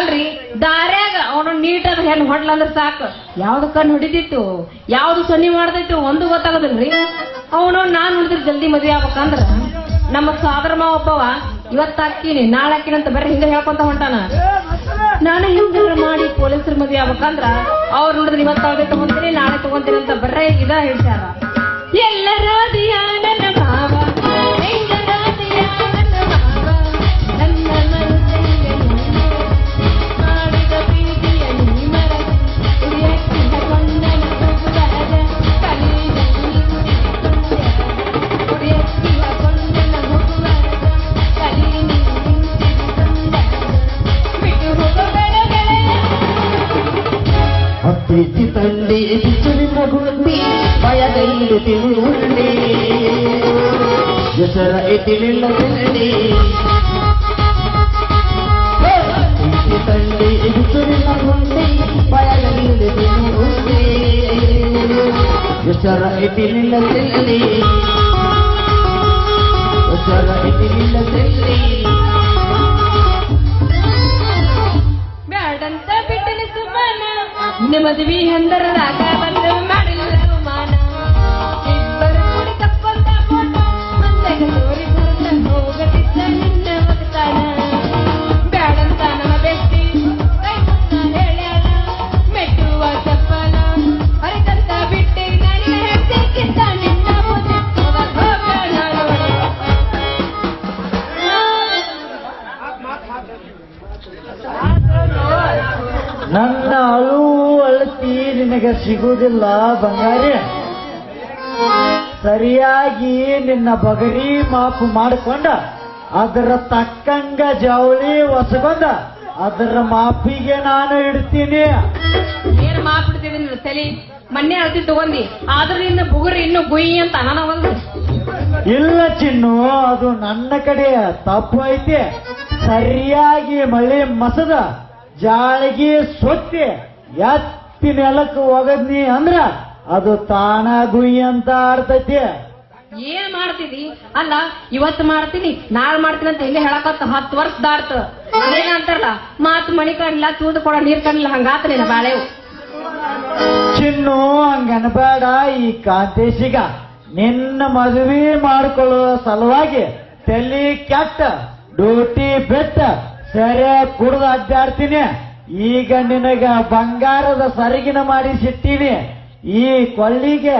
ಅಲ್ರಿ ದಾರ್ಯಾಗ ಅವನು ನೀಟಾದ ಹೆಣ್ಣು ಹೊಡ್ಲ ಅಂದ್ರೆ ಸಾಕು ಯಾವ್ದು ಕಣ್ಣು ಹೊಡಿತಿತ್ತು ಯಾವ್ದು ಸೊನ್ನಿ ಮಾಡ್ತೈತಿ ಒಂದು ಗೊತ್ತಾಗೋದಿಲ್ರಿ ಅವನು ನಾನ್ ನೋಡಿದ್ರೆ ಜಲ್ದಿ ಮದುವೆ ಆಗ್ಬೇಕಂದ್ರ ನಮ್ಮ ಸಾದರ ಮಾವ ಒಬ್ಬವ ಇವತ್ತು ಹಾಕಿನಿ ನಾಳೆ ಹಾಕಿನಿ ಅಂತ ಬರೀ ಹಿಂಗ ಹೇಳ್ಕೊಂತ ಹೊಂಟಾನ. ನಾನು ಹಿಂಗ ಮಾಡಿ ಪೊಲೀಸರು ಮದುವೆ ಆಗ್ಬೇಕಂದ್ರ ಅವ್ರು ನೋಡಿದ್ರೆ ಇವತ್ತು ಅವ್ರಿಗೆ ತಗೊಂತೀನಿ ನಾಳೆ ತಗೊಂತೀನಿ ಅಂತ ಬರೀ ಇದ ಹೇಳ್ತಾರ. ಎಲ್ಲರ ನನ್ನ ಭಾವ ಪ್ರೀತಿ ತಂದೆ ಬಿಸಿಲಿನ ಗುಂಡಿ ಭಯದಲ್ಲಿ ತಿಳುವಳ್ಳಿ ಹೆಸರ ಎತ್ತಿಲಿಲ್ಲ ತಿಳಿ ಪ್ರೀತಿ ತಂದೆ ಬಿಸಿಲಿನ ಗುಂಡಿ ಭಯದಲ್ಲಿ ತಿಳುವಳ್ಳಿ ಹೆಸರ ಎತ್ತಿಲಿಲ್ಲ ತಿಳಿ ಹೆಸರ ಎತ್ತಿಲಿಲ್ಲ ತಿಳಿ ಬ್ಯಾಡಂತ ಬಿಟ್ಟಲಿ ಸುಮ್ಮನ ಮದುವೆ ಹೆಂದರದಾಗ ಬಂದು ಮಾಡಿಲ್ಲ ಅವಮಾನ ಇಬ್ಬರು ಕೂಡಿ ತಪ್ಪಂತ ಫೋಟೋ ಮಂದಾಗ ತೋರಿ ಬರಲ್ಲ ಹೋಗದಿದ್ದ ನಿನ್ನ ಮಗತಾನ ಬ್ಯಾಡಂತ ನಮ್ಮ ಬೆಟ್ಟಿ ಹೇಳ್ಯಾಳ ಮೆಟ್ಟುವ ಚಪ್ಪಲ ಹರಿದಂತ ಬಿಟ್ಟಿ ನನಗೆ ಹೇಳ್ತಿಕ್ಕಿದ್ದ ನಿನ್ನ ಮುಂದೆ ನನ್ನ ಅಳತಿ ನಿನಗೆ ಸಿಗುವುದಿಲ್ಲ ಬಂಗಾರಿ. ಸರಿಯಾಗಿ ನಿನ್ನ ಬಗರಿ ಮಾಪು ಮಾಡಿಕೊಂಡ ಅದರ ತಕ್ಕಂಗ ಜವಳಿ ಒಸಗೊಂಡ ಅದರ ಮಾಪಿಗೆ ನಾನು ಇಡ್ತೀನಿ. ಏನ್ ಮಾಪಿಡ್ತಿದ್ದೀನಿ ತಲಿ ಮೊನ್ನೆ ಅಳತಿ ತಗೊಂಡಿ ಆದ್ರೂ ಇನ್ನು ಬುಗುರಿ ಇನ್ನು ಗುಯಿ ಅಂತ ಅನವಲ್ದು. ಇಲ್ಲ ಚಿನ್ನು, ಅದು ನನ್ನ ಕಡೆ ತಪ್ಪು ಐತಿ. ಸರಿಯಾಗಿ ಮಳೆ ಮಸದ ಜಾಳಿಗೆ ಸೊತ್ತಿ ಎತ್ತಿ ನೆಲಕ್ಕೆ ಒಗದ್ನಿ ಅಂದ್ರ ಅದು ತಾನ ಗುಯಿ ಅಂತ ಆಡ್ತೈತಿ. ಏನ್ ಮಾಡ್ತಿದಿ ಅಲ್ಲ ಇವತ್ತು ಮಾಡ್ತೀನಿ ನಾಳೆ ಮಾಡ್ತೀನಿ ಅಂತ ಹಿಂಗೆ ಹೇಳಕತ್ತ 10 ವರ್ಷ ದಾಡ್ತ ಅದೇನ ಅಂತಾರಲ್ಲ ಮಾತು ಮಣಿ ಕಾಣಿಲ್ಲ ತೂದು ಕೊಡ ನೀರ್ ಕಾಣಿಲ್ಲ ಹಂಗಾತ ನೀನ ಬಾಳೆವು. ಚಿನ್ನು ಹಂಗನ್ಬೇಡ. ಈ ಕಾಂತೇಶಿಗ ನಿನ್ನ ಮದುವೆ ಮಾಡ್ಕೊಳ್ಳುವ ಸಲುವಾಗಿ ತಲೆ ಕೆಟ್ಟ ಡ್ಯೂಟಿ ಬೆಟ್ಟ ಸರಿ ಕುಡ್ದು ಅಡ್ಡಾಡ್ತೀನಿ. ಈಗ ನಿನಗ ಬಂಗಾರದ ಸರಿಗಿನ ಮಾಡಿಸಿಟ್ಟಿನಿ, ಈ ಕೊಳ್ಳಿಗೆ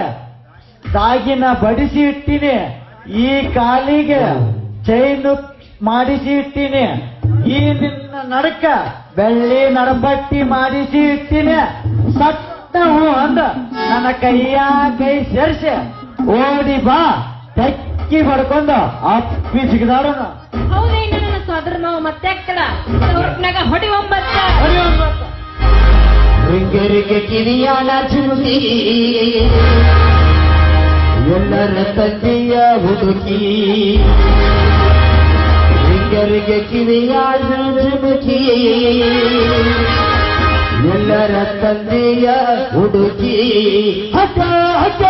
ದಾಗಿನ ಬಡಿಸಿ ಇಟ್ಟಿನಿ, ಈ ಕಾಲಿಗೆ ಚೈನು ಮಾಡಿಸಿ ಇಟ್ಟಿನಿ, ಈ ನಿನ್ನ ನಡಕ ಬೆಳ್ಳಿ ನಡಬಟ್ಟಿ ಮಾಡಿಸಿ ಇಟ್ಟಿನಿ. ಸಟ್ಟ ಹೂ ಅಂದ ನನ್ನ ಕೈಯ ಕೈ ಸೇರಿಸಿ ಓಡಿ ಬಾ ತೆಕ್ಕಿ ಬಡ್ಕೊಂಡು ಅಪ್ಪಿ ಸಿಗದಾಡೋಣ. ಹೌದೇನ ನನ್ನ ಸೋದರ ಮಾವ ಮತ್ತೆ ಅಕ್ಕಡ ಹೊರಟ್ನಾಗ ಹೊಡಿ ಒಂಬತ್ತ ರಿಂಗರಿಗೆ ಕಿರಿಯಾನ ಚುಮುಕಿ ಎಲ್ಲರ ತಂದೆಯ ಹುಡುಕಿ ರಿಂಗರಿಗೆ ಕಿರಿಯಾನ ಚುಮುಕಿ ಎಲ್ಲರ ತಂದೆಯ ಹುಡುಕಿ ಹಠ ಹಠ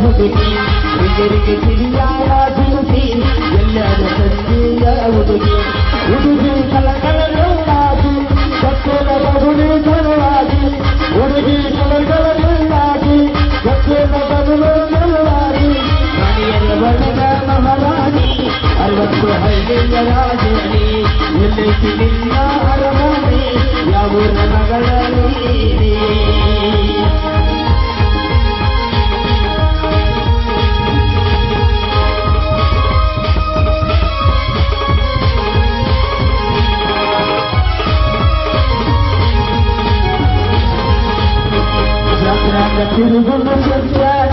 ಹುಡುಗಿ ಹುಡುಗರಿಗೆ ಸಿರಿಯಾದ ಹುಡುಗಿ ಎಲ್ಲರ ತಂದೆಯ ಹುಡುಗಿ ಹುಡುಗಿ ಕಲಕಲಗಳಾಗಿ ಸತ್ಯದ ಬದುಲಿ ಸಲುವಾಗಿ ಹುಡುಗಿ ಕಲಕಲಗಳಾಗಿ ಸತ್ಯದ ಬದುಲಾಗಿ ರಾಣಿಯರ ಬಣ್ಣದ ಮಹಾರಾಣಿ 60 ಹಳ್ಳಿಯ ರಾಜನಿ ಎಲ್ಲಿ ನಿನ್ನ ಅರಮನೆ ಯಾವ ನಗರಲ್ಲಿ ತಿರುಗುವ ಸಂಚಾರ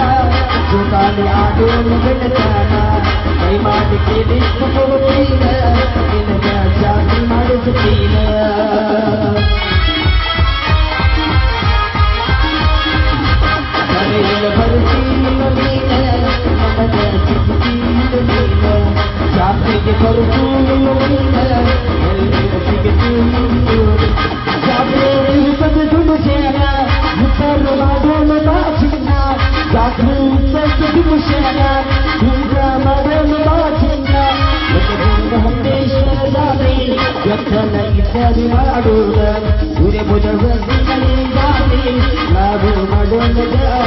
ಜೊತಾಲಿ ಆಡೋನು ಬೆಳಚಾರ ಕೈ ಮಾಡಿ ಕೇಳಿಸುತ್ತೀರ ನಿನಗ ಜಾತಿ ಮಾಡಿಸುತ್ತೀರ ಕರೆಯಲು ಬರುತ್ತೀರ ನೀನ ನಮಗ ಚಿಕ್ಕಿ ಚಕ್ಕನ ಇತ್ಯಾದಿ ಮಾಡುವ ಸೂರ್ಯ ಬುಧವಾಗಿ ನಾವು ಮಾಡೋಣ ಲಾ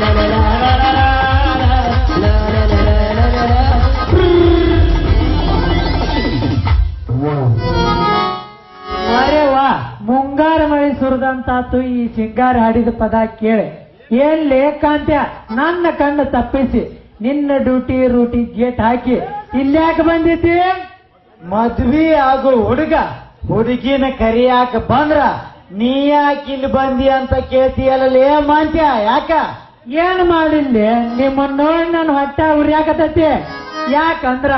ಲಾ ಲಾ ಲಾ ಲಾ ಲಾ ಲಾ ಲಾ ಲಾ ಲಾ ಲಾ ಲಾ. ಅರೆ ವಾ ಮುಂಗಾರ ಮಳೆ ಸುರಿದಂತಾತು ಈ ಸಿಂಗಾರ ಹಾಡಿದ ಪದ ಕೇಳಿ ಏನ್ ಲೇಖಾಂತ್ಯ ನನ್ನ ಕಣ್ಣು ತಪ್ಪಿಸಿ ನಿನ್ನ ಡ್ಯೂಟಿ ರೂಟಿ ಗೇಟ್ ಹಾಕಿ ಇಲ್ಯಾಕೆ ಬಂದಿತಿ ಮದ್ವಿ ಆಗೋ ಹುಡುಗ ಹುಡುಗಿನ ಕರಿಯಾಕ ಬಂದ್ರ ನೀ ಯಾಕೆ ಇಲ್ಲಿ ಬಂದಿ ಅಂತ ಕೇಳ್ತೀಯಲ್ಲೇ ಮಾಂತ್ಯ ಯಾಕ ಏನ್ ಮಾಡಿಲ್ಲ ನಿಮ್ಮ ನೋಡಿ ನನ್ನ ಹೊಟ್ಟೆ ಉರಿಯಾಕತೈತಿ ಯಾಕಂದ್ರ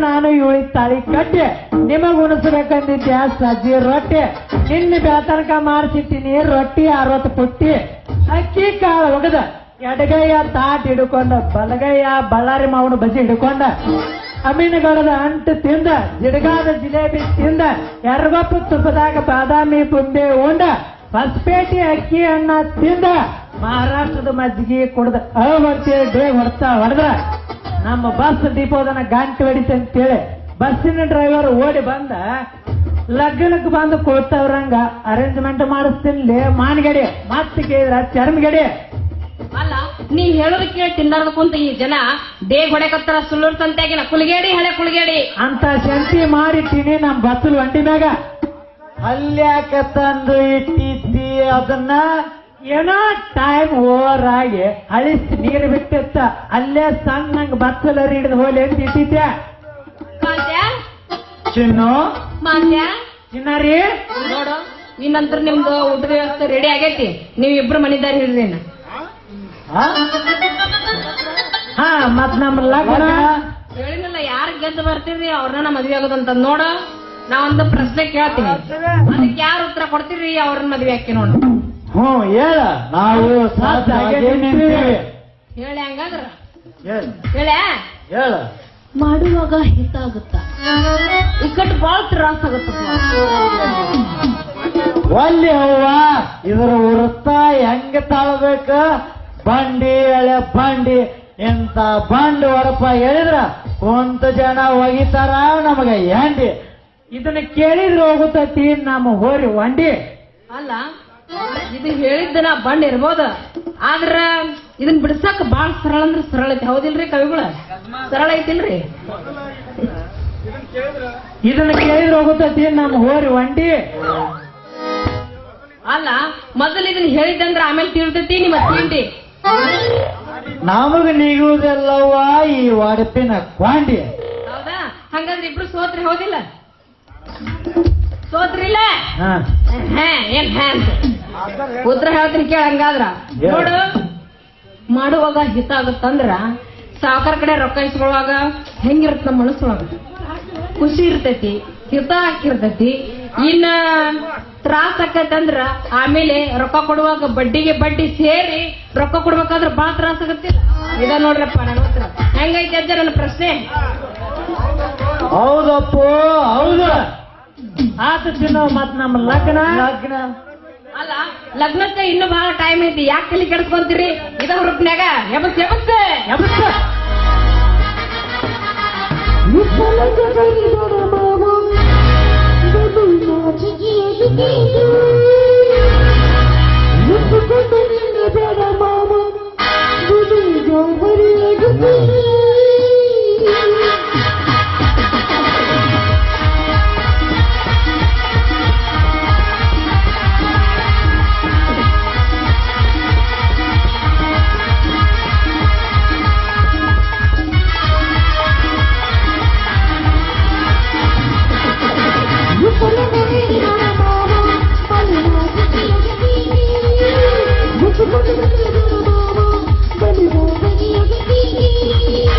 ನಾನು ಇವಳಿ ತಾಳಿ ಕಟ್ಟಿ ನಿಮಗ್ ಉಣಿಸ್ಬೇಕಂದಿದ್ದೆ ಸಜ್ಜಿ ರೊಟ್ಟಿ ನಿನ್ನ ಬೇತನಕ ಮಾಡಿಸಿಟ್ಟಿನಿ ರೊಟ್ಟಿ 60 ಪುಟ್ಟಿ ಅಕ್ಕಿ ಕಾಳು ಒಗದ ಎಡಗೈಯ ತಾಟ್ ಹಿಡ್ಕೊಂಡ ಬಲಗೈಯ ಬಳ್ಳಾರಿ ಮಾವನ ಬಜ್ಜಿ ಹಿಡ್ಕೊಂಡ ಅಮೀನುಗಡದ ಅಂಟು ತಿಂದ ಜಿಡಗಾದ ಜಿಲೇಬಿ ತಿಂದ ಎರಗೊಪ್ಪು ತುಪ್ಪದಾಗ ಬಾದಾಮಿ ಪುಂಬೆ ಉಂಡ ಹೊಸಪೇಟೆ ಅಕ್ಕಿ ಅನ್ನ ತಿಂದ ಮಹಾರಾಷ್ಟ್ರದ ಮಜ್ಜಿಗೆ ಕುಡ್ದ ಬರ್ತೀವಿ ಡೇ ಹೊಡೆದ್ರ ನಮ್ಮ ಬಸ್ ಡಿಪೋದನ್ನ ಗಂಟೆ ಹೊಡಿತ ಅಂತೇಳಿ ಬಸ್ಸಿನ ಡ್ರೈವರ್ ಓಡಿ ಬಂದ ಲಗ್ನಕ್ಕೆ ಬಂದು ಕೊಡ್ತವ್ರಂಗ ಅರೇಂಜ್ಮೆಂಟ್ ಮಾಡಿಸ್ತೀನಿ ಮಾನ್ಗಡಿ ಮತ್ತೆ ಕೇಳಿದ್ರ ಚರ್ಮಗಡಿ ಅಲ್ಲ ನೀ ಹೇಳೋದು ಕೇಳಿ ತಿನ್ನಾರ್ದ ಕುಂತ ಈ ಜನ ಡೇ ಹೊಡೆಕತ್ತರ ಸುಳ್ಳೂರ್ ಸಂತ್ಯಾಗಿನ ಕುಲ್ಗೇಡಿ ಹಳೆ ಕುಲ್ಗೇಡಿ ಅಂತ ಶಂತಿ ಮಾಡಿಟ್ಟಿನಿ ನಮ್ ಬಸ್ಸಲ್ ಒಂಟಿ ಮ್ಯಾಗ ಅಲ್ಯಾಕ ತಂದು ಇಟ್ಟಿದ್ದಿ ಅದನ್ನ ಏನೋ ಟೈಮ್ ಓವರ್ ಆಗಿ ಅಳಿಸಿ ನೀರು ಬಿಟ್ಟಿತ್ತ ಅಲ್ಲೇ ಸಣ್ಣಂಗ್ ಬಸ್ಸಲ್ಲಿ ಹಿಡಿದು ಹೋಲಿ ಅಂತ ಇಟ್ಟಿದ್ದೆ ಮಾಂತ್ಯ ಚಿನ್ನು ಮಾಂತ್ಯ ಚಿನ್ನಾರಿ ನೋಡು ಇನ್ನಂತರ ನಿಮ್ದು ಊಟದ ವ್ಯವಸ್ಥೆ ರೆಡಿ ಆಗೈತಿ ನೀವ್ ಇಬ್ರು ಮನಿದಾರಿ ಹಿಡ್ರಿ ಹಾ ಮತ್ ನಮ್ಮ ಲಗ್ನ ಹೇಳಿನಲ್ಲ ಯಾರು ಗೆದ್ದು ಬರ್ತೀರಿ ಅವ್ರನ್ನ ಮದ್ವೆ ಆಗೋದಂತ ನೋಡ ನಾವೊಂದು ಪ್ರಶ್ನೆ ಕೇಳ್ತೀನಿ ಅದಕ್ಕೆ ಯಾರು ಉತ್ತರ ಕೊಡ್ತೀರಿ ಅವ್ರನ್ನ ಮದ್ವೆ ಹಾಕಿ ನೋಡು ಹೇಳ ನಾವು ಹೇಳಿ ಹಂಗಾದ್ರ ಹೇಳ ಹೇಳ ಹೇಳ ಮಾಡುವಾಗ ಹಿತ ಆಗುತ್ತ ಇಕ್ಕಟ್ಟು ಬಾಳ ತ್ರಾಸ ಆಗುತ್ತಪ್ಪ ಒಲ್ಲಿ ಅವ್ವ ಇದರ ವೃತ್ತ ಹೆಂಗ ತಾಳ್ಬೇಕ ಬಂಡಿ ಎಳೆ ಬಂಡಿ ಎಂತ ಬಂಡ್ ಹೊರಪ ಹೇಳಿದ್ರ ಕುಂತ ಜನ ಒಗಿತಾರ ನಮಗ ಎಂಡಿ ಇದನ್ನ ಕೇಳಿದ್ರೆ ಹೋಗುತ್ತತಿ ನಮ್ಮ ಹೋರಿ ಒಂಡಿ ಅಲ್ಲ ಇದು ಹೇಳಿದ್ದನ ಬಂಡ್ ಇರ್ಬೋದ ಆದ್ರ ಇದನ್ ಬಿಡ್ಸಕ್ ಬಾಳ ಸರಳ ಅಂದ್ರೆ ಸರಳ ಐತಿ ಹೌದಿಲ್ರಿ ಕವಿಗಳ ಸರಳ ಐತಿಲ್ರಿ ಇದನ್ನ ಕೇಳಿದ್ರೆ ಹೋಗುತ್ತತಿ ನಮ್ಮ ಹೋರಿ ಒಂಡಿ ಅಲ್ಲ ಮೊದಲು ಇದನ್ನ ಹೇಳಿದ್ದಂದ್ರ ಆಮೇಲೆ ತಿಳ್ತೈತಿ ನಿಮ್ಮ ತಿಂಡಿ ನಮಗ ನೀಗುವುದೆಲ್ಲವ್ವ ಈ ಒಡಪಿನ ಕ್ವಾಂಡಿ ಹೌದಾ ಹಂಗಂದ್ರೆ ಇಬ್ರು ಸೋತ್ರಿ ಹೌದಿಲ್ಲ ಸೋತ್ರಿಲ್ಲ ಏನ್ ಹ್ಯಾ ಅಂತ ಉತ್ತರ ಹೇಳ್ತೀನಿ ಕೇಳ ಹಂಗಾದ್ರ ನೋಡು ಮಾಡುವಾಗ ಹಿತ ಆಗುತ್ತಂದ್ರ ಸಾವುಕಾರ ಕಡೆ ರೊಕ್ಕ ಇಸ್ಕೊಳ್ಳುವಾಗ ಹೆಂಗಿರುತ್ತೆ ನಮ್ಮ ಮನಸ್ಸೊಳಗ ಖುಷಿ ಇರ್ತೈತಿ ಹಿತ ಹಾಕಿರ್ತೈತಿ ಇನ್ನ ತ್ರಾಸ ಆಕೈತಂದ್ರ ಆಮೇಲೆ ರೊಕ್ಕ ಕೊಡುವಾಗ ಬಡ್ಡಿಗೆ ಬಡ್ಡಿ ಸೇರಿ ರೊಕ್ಕ ಕೊಡ್ಬೇಕಾದ್ರೆ ಬಾಳ ತ್ರಾಸ ಆಗತ್ತಿಲ್ಲ ಇದ ನೋಡ್ರಪ್ಪ ನನ್ನ ಉತ್ತರ ಹೆಂಗೈತಿ ಅಜ್ಜ ನನ್ನ ಪ್ರಶ್ನೆ ಹೌದಪ್ಪೋ ಹೌದು ಆತ ತಿನ್ನೋ ಮತ್ ನಮ್ಮ ಲಗ್ನ ಅಲ್ಲ ಲಗ್ನಕ್ಕೆ ಇನ್ನು ಬಹಳ ಟೈಮ್ ಐತಿ ಯಾಕೆ ತಲೆ ಕೆಡಿಸ್ಕೊಂತೀರಿ ಇದ ಹುರುಪ್ನ್ಯಾಗ ಎಬಸ್ ಎಬಸ್ ಎಬಸ್ Bye.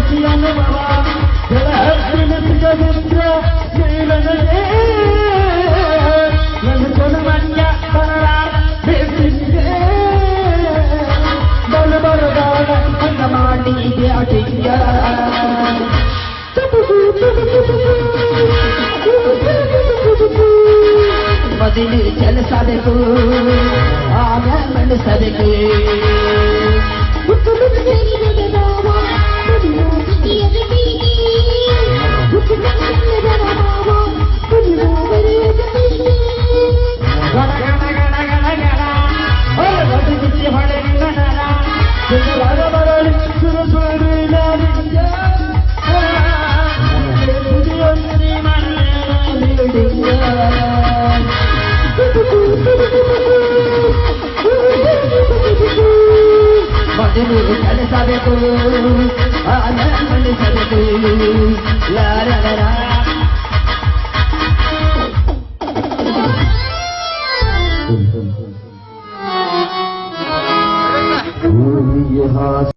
ಪ್ರೀತಿ ಅನುಭವ ಬೆಳಕಿನ ಸಿಗದಿದ್ರ ನೀನನಗೆ ನನ್ನ ಕೊಡುವಂತ ಬರಲ ಬೇಸಿಗೆ ಬರಬಾರ ಹಂಗ ಮಾಡಿ ಬ್ಯಾಟಿಂಗ ಮೊದಲು ಕೆಲಸಬೇಕು ಆಮೇಲೆ ನಡೆಸಬೇಕು ಮೊದಲು ಕೆಲಸಬೇಕು ಆಮೇಲೆ ನಡೆಸಬೇಕು ಲಾರ